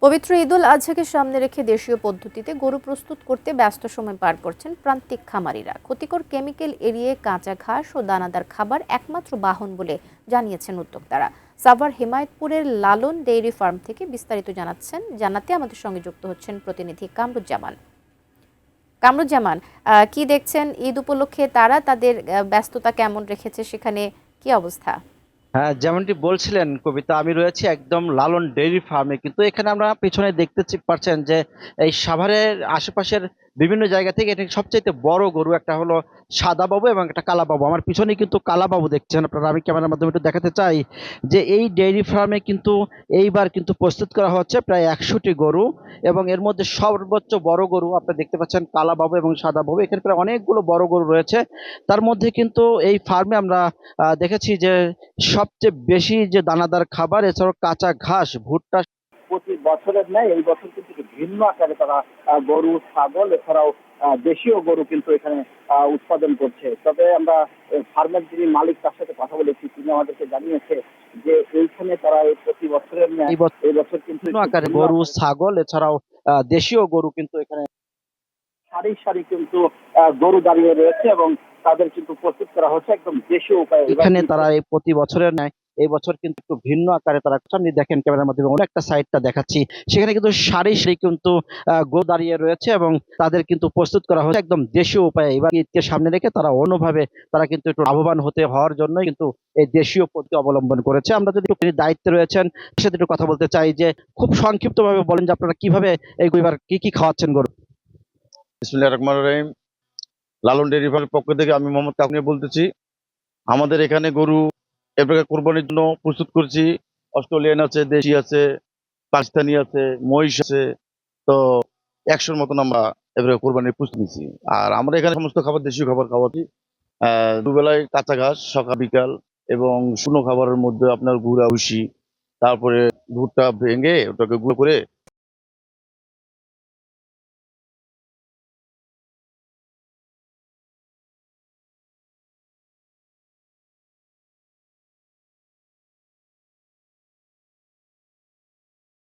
পবিত্র ঈদুল আজহাকে সামনে রেখে দেশীয় পদ্ধতিতে গরু প্রস্তুত করতে ব্যস্ত সময় পার করছেন প্রান্তিক খামারিরা। ক্ষতিকর কেমিক্যাল এড়িয়ে কাঁচা ঘাস ও দানাদার খাবার একমাত্র বাহন বলে জানিয়েছেন উদ্যোক্তারা। সাভার হিমায়তপুরের লালন ডেইরি ফার্ম থেকে বিস্তারিত জানাতে আমাদের সঙ্গে যুক্ত হচ্ছেন প্রতিনিধি কামরুজ্জামান। কি দেখছেন ঈদ উপলক্ষে তারা তাদের ব্যস্ততা কেমন রেখেছে, সেখানে কি অবস্থা? হ্যাঁ, যেমনটি বলছিলেন কবিতা, আমি রয়েছি একদম লালন ডেইরি ফার্মে। কিন্তু এখানে আমরা পেছনে দেখতে পাচ্ছেন যে এই সাভারের আশেপাশের বিভিন্ন জায়গা থেকে এটা সবচাইতে বড় গরু একটা হলো সাদা বাবু এবং একটা কালা বাবু। আমার পিছনে কিন্তু কালা বাবু দেখছেন আপনারা। আমি ক্যামেরার মাধ্যমে একটু দেখাতে চাই যে এই ডেইরি ফার্মে কিন্তু এইবার কিন্তু প্রস্তুত করা হচ্ছে প্রায় 100টি গরু, এবং এর মধ্যে সর্বোচ্চ বড় গরু আপনারা দেখতে পাচ্ছেন কালা বাবু এবং সাদা বাবু। এখানে প্রায় অনেকগুলো বড় গরু রয়েছে। তার মধ্যে কিন্তু এই ফার্মে আমরা দেখেছি যে সবচেয়ে বেশি যে দানাদার খাবার, এছাড়াও কাঁচা ঘাস, ভুট্টা। প্রতি বছরের ন্যায় এই বছর কিন্তু একটু ভিন্ন আকারে তারা গরু, ছাগল এছাড়াও দেশীয় গরু কিন্তু এখানে উৎপাদন করছে। তবে আমরা ফার্মের যিনি মালিক তার সাথে কথা বলেছি, তিনি আমাদেরকে জানিয়েছে যে এইখানে তারা এই প্রতি বছরের ন্যায় এই বছর কিন্তু ভিন্ন আকারে গরু, ছাগল এছাড়াও দেশীয় গরু কিন্তু এখানে সারি সারি কিন্তু গরু দাঁড়িয়ে রয়েছে এবং তাদের কিন্তু প্রস্তুত করা হচ্ছে একদম দেশীয় উপায়ে। এখানে তারা এই প্রতি বছরের ন্যায় এই বছর কিন্তু একটু ভিন্ন আকারে তারা সামনে দেখেন ক্যামেরার মাধ্যমে অনেক একটা সাইডটা দেখাচ্ছি, সেখানে কিন্তু সারি সারি কিন্তু গরু দাঁড়িয়ে রয়েছে এবং তাদের কিন্তু প্রস্তুত করা হচ্ছে একদম দেশীয় উপায়ে। এবার ঈদকে সামনে রেখে তারা অন্যভাবে তারা কিন্তু একটু লাভবান হওয়ার জন্য কিন্তু এই দেশীয় পদ্ধতি অবলম্বন করেছে। আমরা যদি একটু দায়িত্বে রয়েছেন তার সাথে একটু কথা বলতে চাই যে খুব সংক্ষিপ্ত ভাবে বলেন যে আপনারা কিভাবে এবার কি কি খাওয়াচ্ছেন গরু। বিসমিল্লাহির রহমানির রহিম। লালন ডেইরি ফার্মের পক্ষ থেকে আমি মোহাম্মদ কাকুনিয়া বলতেছি। আমাদের এখানে গরু এবারে কোরবানির জন্য প্রস্তুত করছি। অস্ট্রেলিয়ান আছে, দেশি আছে, পাকিস্তানি আছে, মহিষ আছে। তো 100-র মতন আমরা এবারে কোরবানির প্রস্তুত নিচ্ছি। আর আমরা এখানে সমস্ত খাবার দেশীয় খাবার খাওয়াচ্ছি। দুবেলায় কাঁচা ঘাস সকাল বিকাল, এবং শুকনো খাবারের মধ্যে আপনার গুঁড়া ভুসি, তারপরে ভুট্টা ভেঙে ওটাকে গুঁড়ো করে